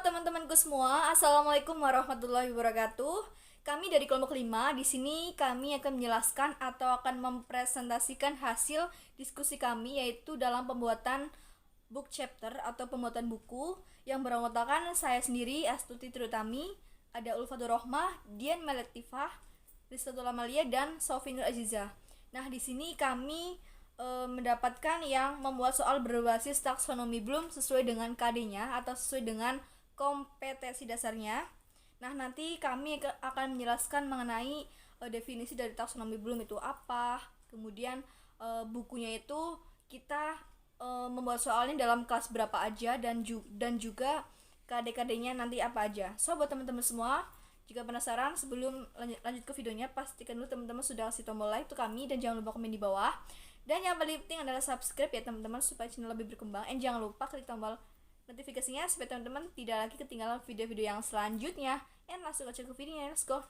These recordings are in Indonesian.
Halo teman-temanku semua, Assalamualaikum warahmatullahi wabarakatuh. Kami dari kelompok 5, di sini kami akan menjelaskan atau akan mempresentasikan hasil diskusi kami, yaitu dalam pembuatan book chapter atau pembuatan buku yang beranggotakan saya sendiri, Astuti Trutami, ada Ulfatur Rohmah, Dian Meletifah, Rizkatul Amalia, dan Sofi Nur Azizah. Nah, di sini kami mendapatkan yang membuat soal berbasis taksonomi Bloom sesuai dengan KD-nya atau sesuai dengan kompetensi dasarnya. Nah, nanti kami akan menjelaskan mengenai definisi dari taksonomi Bloom itu apa. Kemudian bukunya itu kita membuat soalnya dalam kelas berapa aja dan juga KD-KD-nya nanti apa aja. So, buat teman-teman semua, jika penasaran, sebelum lanjut ke videonya, pastikan dulu teman-teman sudah kasih tombol like untuk kami dan jangan lupa komen di bawah. Dan yang paling penting adalah subscribe ya teman-teman supaya channel lebih berkembang. Dan jangan lupa klik tombol notifikasinya supaya teman-teman tidak lagi ketinggalan video-video yang selanjutnya. And langsung aja ke videonya, let's go.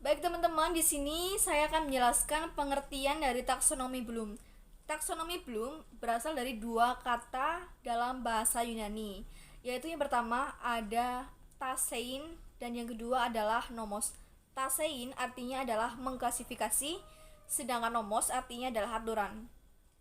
Baik teman-teman, di sini saya akan menjelaskan pengertian dari taksonomi Bloom. Taksonomi Bloom berasal dari dua kata dalam bahasa Yunani, yaitu yang pertama ada tasein dan yang kedua adalah nomos. Tasein artinya adalah mengklasifikasi, sedangkan nomos artinya adalah aturan.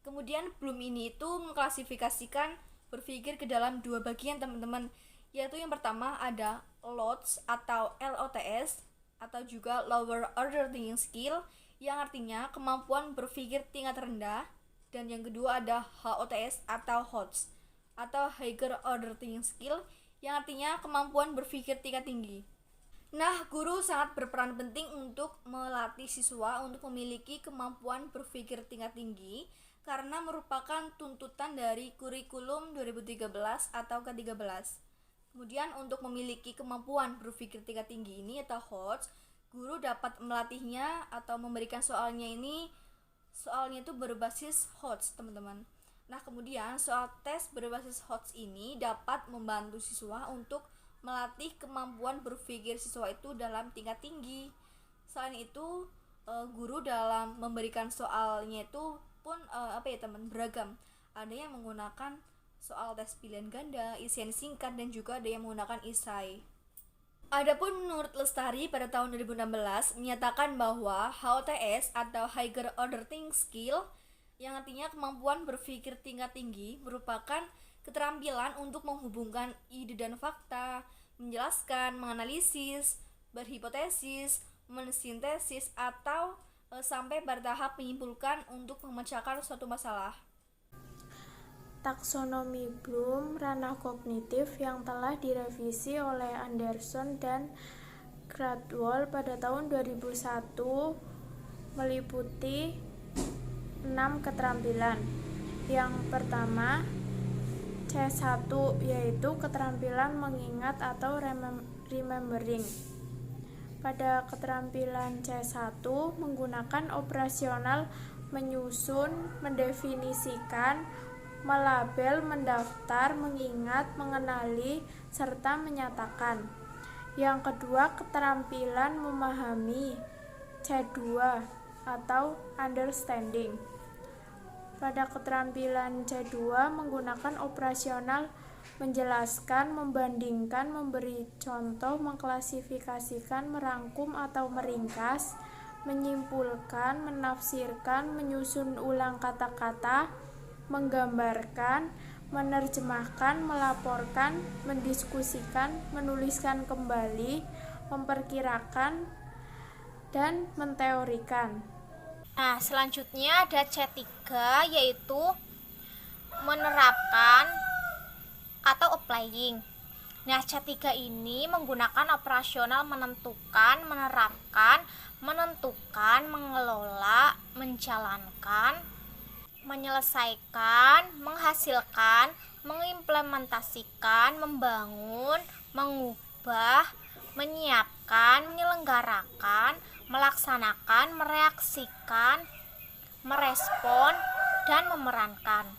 Kemudian Bloom ini itu mengklasifikasikan berpikir ke dalam dua bagian teman-teman, yaitu yang pertama ada LOTS atau LOTS atau juga Lower Order Thinking Skill yang artinya kemampuan berpikir tingkat rendah, dan yang kedua ada HOTS atau HOTS atau Higher Order Thinking Skill yang artinya kemampuan berpikir tingkat tinggi. Nah, guru sangat berperan penting untuk melatih siswa untuk memiliki kemampuan berpikir tingkat tinggi karena merupakan tuntutan dari kurikulum 2013 atau K13. Kemudian untuk memiliki kemampuan berpikir tingkat tinggi ini atau HOTS, guru dapat melatihnya atau memberikan soalnya itu berbasis HOTS, teman-teman. Nah, kemudian soal tes berbasis HOTS ini dapat membantu siswa untuk melatih kemampuan berpikir siswa itu dalam tingkat tinggi. Selain itu, guru dalam memberikan soalnya itu pun beragam. Ada yang menggunakan soal tes pilihan ganda, isian singkat, dan juga ada yang menggunakan esai. Adapun menurut Lestari pada tahun 2016 menyatakan bahwa HOTS atau Higher Order Thinking Skill yang artinya kemampuan berpikir tingkat tinggi merupakan keterampilan untuk menghubungkan ide dan fakta, menjelaskan, menganalisis, berhipotesis, mensintesis, atau sampai pada tahap menyimpulkan untuk memecahkan suatu masalah. Taksonomi Bloom ranah kognitif yang telah direvisi oleh Anderson dan Gradwell pada tahun 2001 meliputi 6 keterampilan. Yang pertama, C1 yaitu keterampilan mengingat atau remembering. Pada keterampilan C1 menggunakan operasional menyusun, mendefinisikan, melabel, mendaftar, mengingat, mengenali, serta menyatakan. Yang kedua, keterampilan memahami, C2 atau understanding. Pada keterampilan C2 menggunakan operasional menjelaskan, membandingkan, memberi contoh, mengklasifikasikan, merangkum atau meringkas, menyimpulkan, menafsirkan, menyusun ulang kata-kata, menggambarkan, menerjemahkan, melaporkan, mendiskusikan, menuliskan kembali, memperkirakan, dan menteorikan. Nah, selanjutnya ada C3 yaitu menerapkan atau applying. Nah, C3 ini menggunakan operasional menentukan, menerapkan, menentukan, mengelola, menjalankan, menyelesaikan, menghasilkan, mengimplementasikan, membangun, mengubah, menyiapkan, menyelenggarakan, melaksanakan, mereaksikan, merespon, dan memerankan.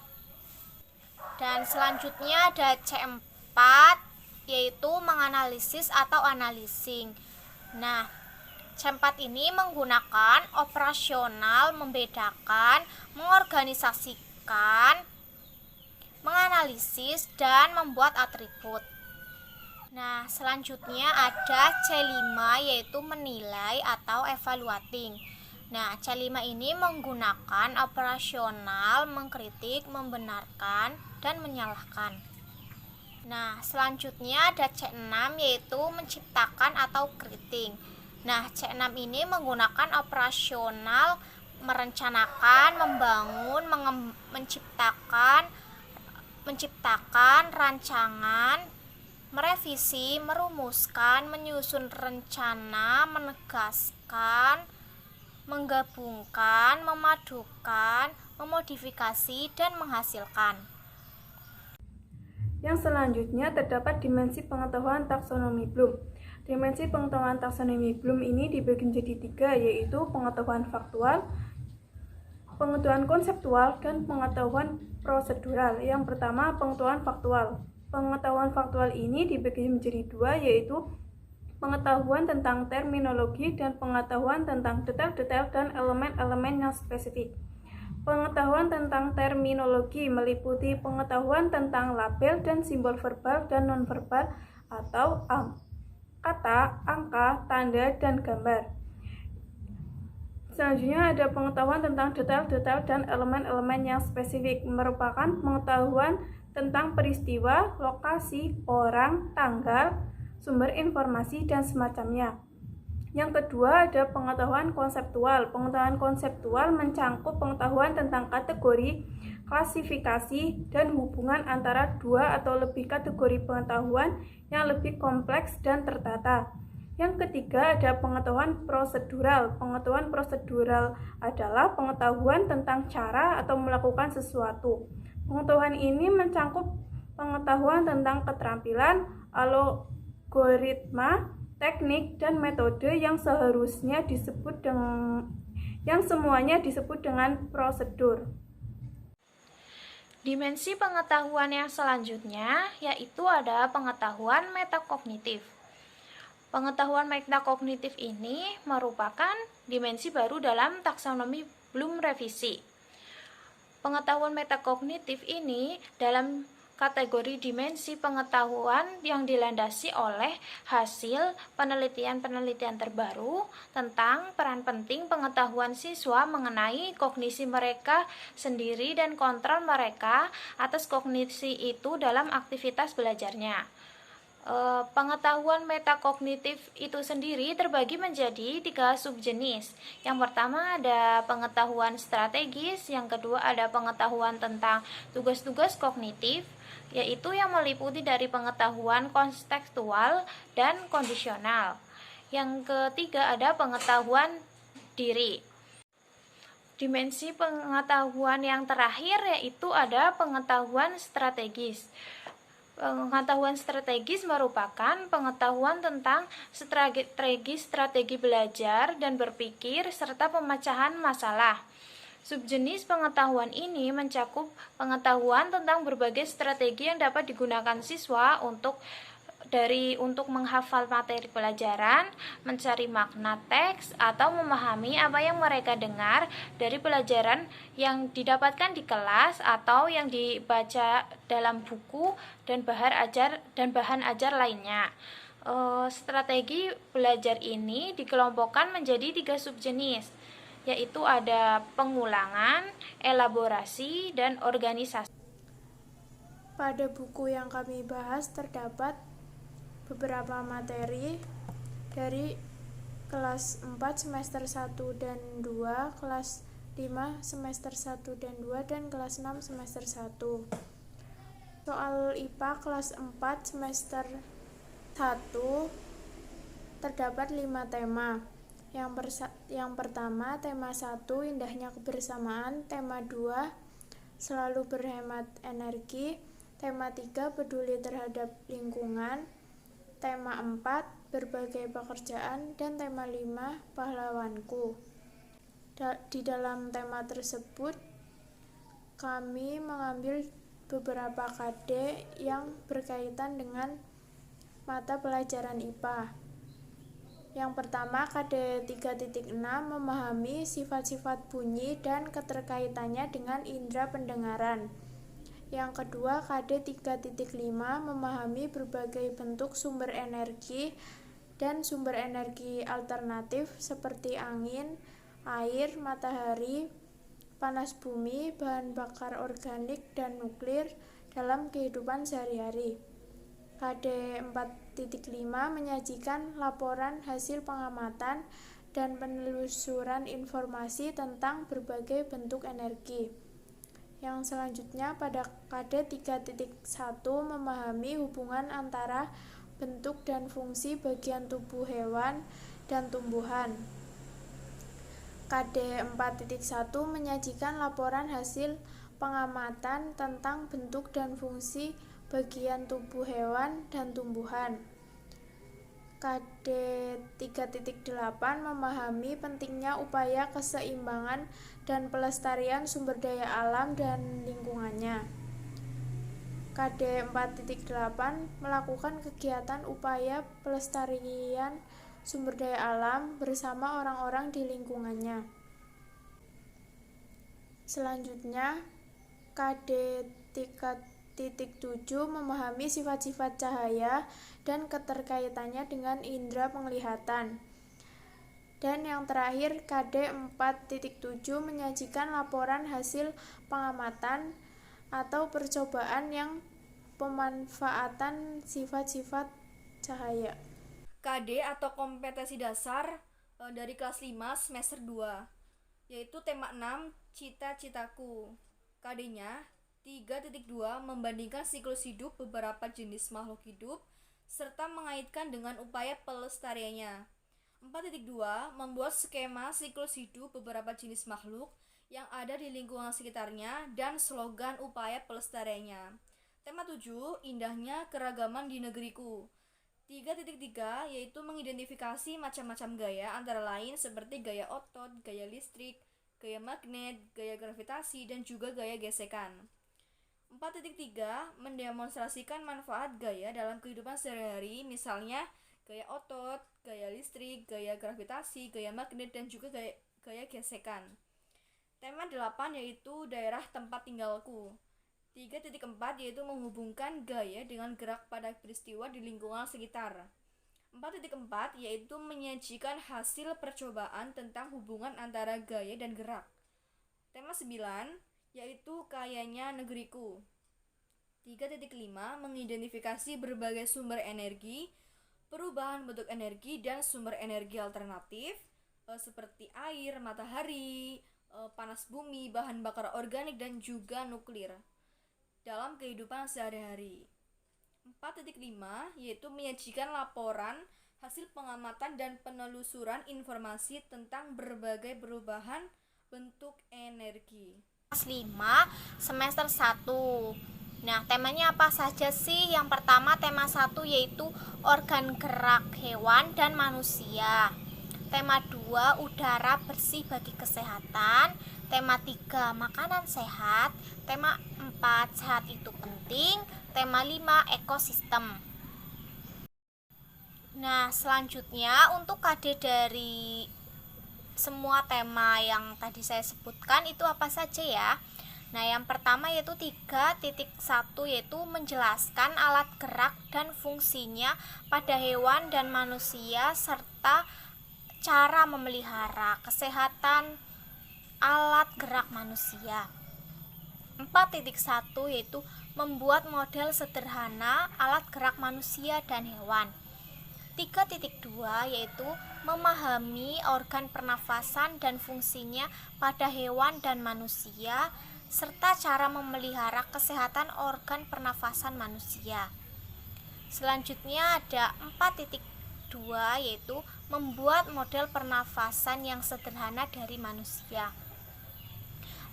Dan selanjutnya ada C4 yaitu menganalisis atau analising. Nah, C4 ini menggunakan operasional membedakan, mengorganisasikan, menganalisis, dan membuat atribut. Nah, selanjutnya ada C5 yaitu menilai atau evaluating. Nah, C5 ini menggunakan operasional, mengkritik, membenarkan, dan menyalahkan. Nah, selanjutnya ada C6 yaitu menciptakan atau kritik. Nah, C6 ini menggunakan operasional, merencanakan, membangun, menciptakan rancangan, merevisi, merumuskan, menyusun rencana, menegaskan, menggabungkan, memadukan, memodifikasi, dan menghasilkan. Yang selanjutnya terdapat dimensi pengetahuan taksonomi Bloom. Dimensi pengetahuan taksonomi Bloom ini dibagi menjadi 3, yaitu pengetahuan faktual, pengetahuan konseptual, dan pengetahuan prosedural. Yang pertama, pengetahuan faktual. Pengetahuan faktual ini dibagi menjadi 2, yaitu pengetahuan tentang terminologi dan pengetahuan tentang detail-detail dan elemen-elemen yang spesifik. Pengetahuan tentang terminologi meliputi pengetahuan tentang label dan simbol verbal dan nonverbal atau kata, angka, tanda, dan gambar. Selanjutnya ada pengetahuan tentang detail-detail dan elemen-elemen yang spesifik, merupakan pengetahuan tentang peristiwa, lokasi, orang, tanggal, sumber informasi, dan semacamnya. Yang kedua ada pengetahuan konseptual. Pengetahuan konseptual mencangkup pengetahuan tentang kategori, klasifikasi, dan hubungan antara 2 atau lebih kategori pengetahuan yang lebih kompleks dan tertata. Yang ketiga ada pengetahuan prosedural. Pengetahuan prosedural adalah pengetahuan tentang cara atau melakukan sesuatu. Pengetahuan ini mencangkup pengetahuan tentang keterampilan, algoritma, teknik, dan metode yang semuanya disebut dengan prosedur. Dimensi pengetahuan yang selanjutnya yaitu ada pengetahuan metakognitif. Pengetahuan metakognitif ini merupakan dimensi baru dalam taksonomi Bloom revisi. Pengetahuan metakognitif ini dalam kategori dimensi pengetahuan yang dilandasi oleh hasil penelitian-penelitian terbaru tentang peran penting pengetahuan siswa mengenai kognisi mereka sendiri dan kontrol mereka atas kognisi itu dalam aktivitas belajarnya. Pengetahuan metakognitif itu sendiri terbagi menjadi 3 subjenis. Yang pertama ada pengetahuan strategis, yang kedua ada pengetahuan tentang tugas-tugas kognitif, yaitu yang meliputi dari pengetahuan kontekstual dan kondisional. Yang ketiga ada pengetahuan diri. Dimensi pengetahuan yang terakhir yaitu ada pengetahuan strategis. Pengetahuan strategis merupakan pengetahuan tentang strategi belajar dan berpikir serta pemecahan masalah. Subjenis pengetahuan ini mencakup pengetahuan tentang berbagai strategi yang dapat digunakan siswa untuk menghafal materi pelajaran, mencari makna teks, atau memahami apa yang mereka dengar dari pelajaran yang didapatkan di kelas atau yang dibaca dalam buku dan bahan ajar lainnya. Strategi belajar ini dikelompokkan menjadi 3 subjenis, yaitu ada pengulangan, elaborasi, dan organisasi. Pada buku yang kami bahas terdapat beberapa materi dari kelas 4 semester 1 dan 2, kelas 5 semester 1 dan 2, dan kelas 6 semester 1. Soal IPA kelas 4 semester 1 terdapat 5 tema. Yang pertama, tema 1, indahnya kebersamaan. Tema 2, selalu berhemat energi. Tema 3, peduli terhadap lingkungan. Tema 4, berbagai pekerjaan. Dan tema 5, pahlawanku. Di dalam tema tersebut, kami mengambil beberapa KD yang berkaitan dengan mata pelajaran IPA. Yang pertama, KD 3.6, memahami sifat-sifat bunyi dan keterkaitannya dengan indera pendengaran. Yang kedua, KD 3.5 memahami berbagai bentuk sumber energi dan sumber energi alternatif seperti angin, air, matahari, panas bumi, bahan bakar organik, dan nuklir dalam kehidupan sehari-hari. KD 4.5 menyajikan laporan hasil pengamatan dan penelusuran informasi tentang berbagai bentuk energi. Yang selanjutnya pada KD 3.1 memahami hubungan antara bentuk dan fungsi bagian tubuh hewan dan tumbuhan. KD 4.1 menyajikan laporan hasil pengamatan tentang bentuk dan fungsi bagian tubuh hewan dan tumbuhan. KD 3.8 memahami pentingnya upaya keseimbangan dan pelestarian sumber daya alam dan lingkungannya. KD 4.8 melakukan kegiatan upaya pelestarian sumber daya alam bersama orang-orang di lingkungannya. Selanjutnya, KD 3.7 memahami sifat-sifat cahaya dan keterkaitannya dengan indera penglihatan. Dan yang terakhir, KD 4.7 menyajikan laporan hasil pengamatan atau percobaan yang pemanfaatan sifat-sifat cahaya. KD atau kompetensi dasar dari kelas 5 semester 2, yaitu tema 6 cita-citaku. KD-nya 3.2 membandingkan siklus hidup beberapa jenis makhluk hidup serta mengaitkan dengan upaya pelestariannya. 4.2 membuat skema siklus hidup beberapa jenis makhluk yang ada di lingkungan sekitarnya dan slogan upaya pelestariannya. Tema 7 indahnya keragaman di negeriku. 3.3 yaitu mengidentifikasi macam-macam gaya antara lain seperti gaya otot, gaya listrik, gaya magnet, gaya gravitasi, dan juga gaya gesekan. 4.3 mendemonstrasikan manfaat gaya dalam kehidupan sehari-hari, misalnya gaya otot, gaya listrik, gaya gravitasi, gaya magnet, dan juga gaya gesekan. Tema 8 yaitu daerah tempat tinggalku. 3.4 yaitu menghubungkan gaya dengan gerak pada peristiwa di lingkungan sekitar. 4.4 yaitu menyajikan hasil percobaan tentang hubungan antara gaya dan gerak. Tema 9 yaitu kayanya negeriku. 3.5 mengidentifikasi berbagai sumber energi, perubahan bentuk energi dan sumber energi alternatif seperti air, matahari, panas bumi, bahan bakar organik dan juga nuklir dalam kehidupan sehari-hari. 4.5 yaitu menyajikan laporan hasil pengamatan dan penelusuran informasi tentang berbagai perubahan bentuk energi. Kelas 5 semester 1. Nah, temanya apa saja sih? Yang pertama tema 1 yaitu organ gerak hewan dan manusia. Tema 2 udara bersih bagi kesehatan. Tema 3 makanan sehat. Tema 4 sehat itu penting. Tema 5 ekosistem. Nah, selanjutnya untuk KD dari semua tema yang tadi saya sebutkan itu apa saja ya? Nah, yang pertama yaitu 3.1 yaitu menjelaskan alat gerak dan fungsinya pada hewan dan manusia serta cara memelihara kesehatan alat gerak manusia. 4.1 yaitu membuat model sederhana alat gerak manusia dan hewan. 3.2 yaitu memahami organ pernafasan dan fungsinya pada hewan dan manusia serta cara memelihara kesehatan organ pernafasan manusia. Selanjutnya ada 4.2 yaitu membuat model pernafasan yang sederhana dari manusia.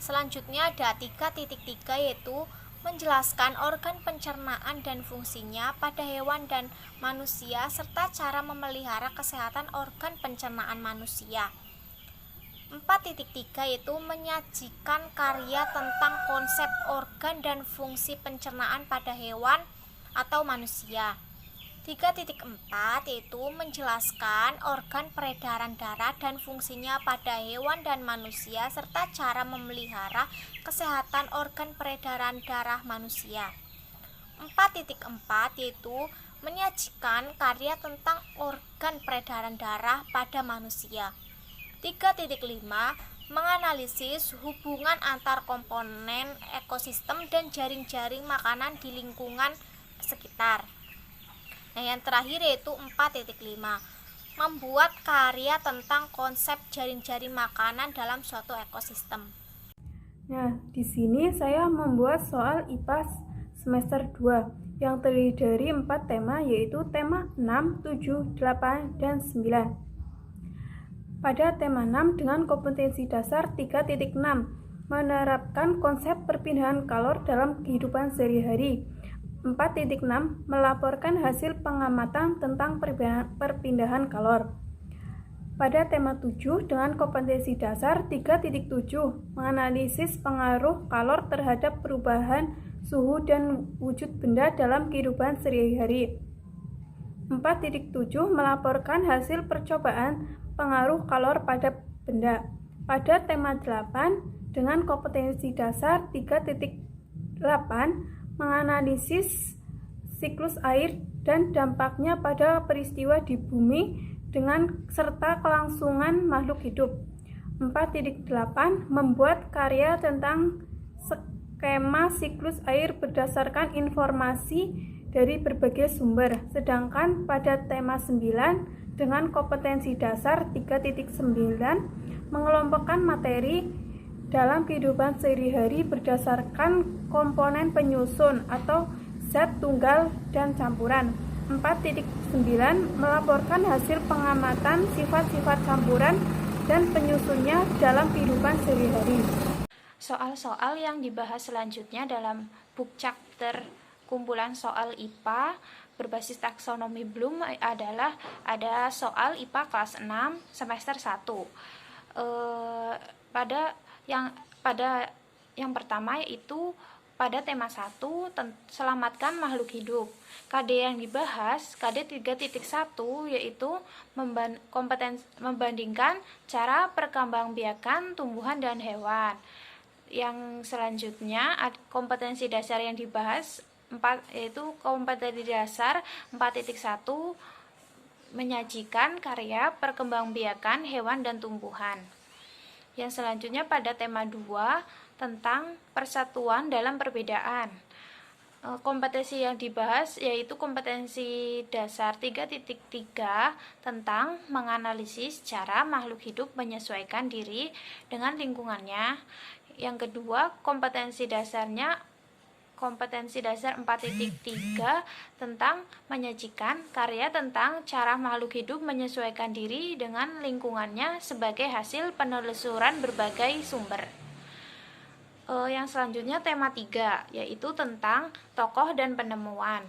Selanjutnya ada 3.3 yaitu menjelaskan organ pencernaan dan fungsinya pada hewan dan manusia serta cara memelihara kesehatan organ pencernaan manusia. 4.3 yaitu menyajikan karya tentang konsep organ dan fungsi pencernaan pada hewan atau manusia. 3.4 yaitu menjelaskan organ peredaran darah dan fungsinya pada hewan dan manusia serta cara memelihara kesehatan organ peredaran darah manusia. 4.4 yaitu menyajikan karya tentang organ peredaran darah pada manusia. 3.5 menganalisis hubungan antar komponen ekosistem dan jaring-jaring makanan di lingkungan sekitar. Nah, yang terakhir yaitu 4.5 membuat karya tentang konsep jaring-jaring makanan dalam suatu ekosistem. Nah, di sini saya membuat soal IPA semester 2 yang terdiri dari 4 tema, yaitu tema 6, 7, 8, dan 9. Pada tema 6 dengan kompetensi dasar 3.6 menerapkan konsep perpindahan kalor dalam kehidupan sehari-hari. 4.6 melaporkan hasil pengamatan tentang perpindahan kalor. Pada tema 7 dengan kompetensi dasar 3.7 menganalisis pengaruh kalor terhadap perubahan suhu dan wujud benda dalam kehidupan sehari-hari. 4.7 melaporkan hasil percobaan pengaruh kalor pada benda. Pada tema 8 dengan kompetensi dasar 3.8 menganalisis siklus air dan dampaknya pada peristiwa di bumi dengan serta kelangsungan makhluk hidup. 4.8 membuat karya tentang skema siklus air berdasarkan informasi dari berbagai sumber. Sedangkan pada tema 9 dengan kompetensi dasar 3.9 mengelompokkan materi dalam kehidupan sehari-hari berdasarkan komponen penyusun atau zat tunggal dan campuran. 4.9 melaporkan hasil pengamatan sifat-sifat campuran dan penyusunnya dalam kehidupan sehari-hari. Soal-soal yang dibahas selanjutnya dalam book chapter kumpulan soal IPA berbasis taksonomi Bloom adalah ada soal IPA kelas 6 semester 1. Pada yang pertama yaitu pada tema 1 selamatkan makhluk hidup. KD yang dibahas KD 3.1 yaitu membandingkan cara perkembangbiakan tumbuhan dan hewan. Yang selanjutnya kompetensi dasar yang dibahas yaitu kompetensi dasar 4.1 menyajikan karya perkembangbiakan hewan dan tumbuhan. Yang selanjutnya pada tema 2 tentang persatuan dalam perbedaan. Kompetensi yang dibahas yaitu kompetensi dasar 3.3 tentang menganalisis cara makhluk hidup menyesuaikan diri dengan lingkungannya. Yang kedua, kompetensi dasar 4.3 tentang menyajikan karya tentang cara makhluk hidup menyesuaikan diri dengan lingkungannya sebagai hasil penelusuran berbagai sumber. Yang selanjutnya tema 3 yaitu tentang tokoh dan penemuan.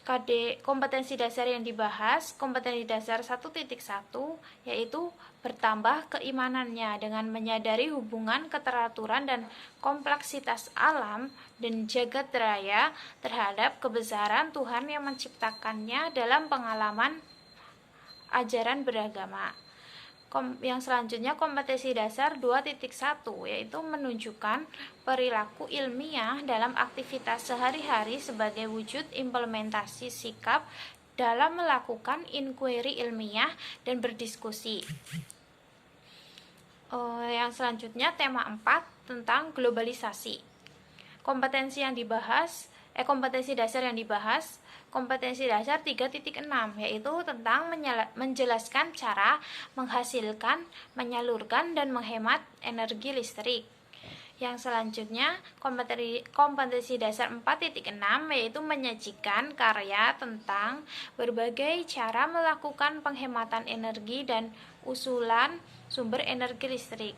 KD kompetensi dasar yang dibahas kompetensi dasar 1.1 yaitu bertambah keimanannya dengan menyadari hubungan keteraturan dan kompleksitas alam dan jagat raya terhadap kebesaran Tuhan yang menciptakannya dalam pengalaman ajaran beragama. Yang selanjutnya kompetensi dasar 2.1 yaitu menunjukkan perilaku ilmiah dalam aktivitas sehari-hari sebagai wujud implementasi sikap dalam melakukan inquiry ilmiah dan berdiskusi. Yang selanjutnya tema 4 tentang globalisasi. Kompetensi dasar yang dibahas kompetensi dasar 3.6 yaitu tentang menjelaskan cara menghasilkan, menyalurkan dan menghemat energi listrik. Yang selanjutnya kompetensi dasar 4.6 yaitu menyajikan karya tentang berbagai cara melakukan penghematan energi dan usulan sumber energi listrik.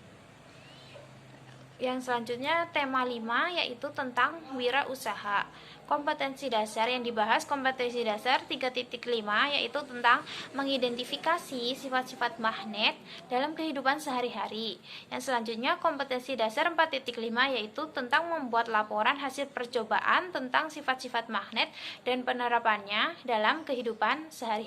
Yang selanjutnya tema 5 yaitu tentang wirausaha. Kompetensi dasar yang dibahas kompetensi dasar 3.5 yaitu tentang mengidentifikasi sifat-sifat magnet dalam kehidupan sehari-hari. Yang selanjutnya kompetensi dasar 4.5 yaitu tentang membuat laporan hasil percobaan tentang sifat-sifat magnet dan penerapannya dalam kehidupan sehari-hari.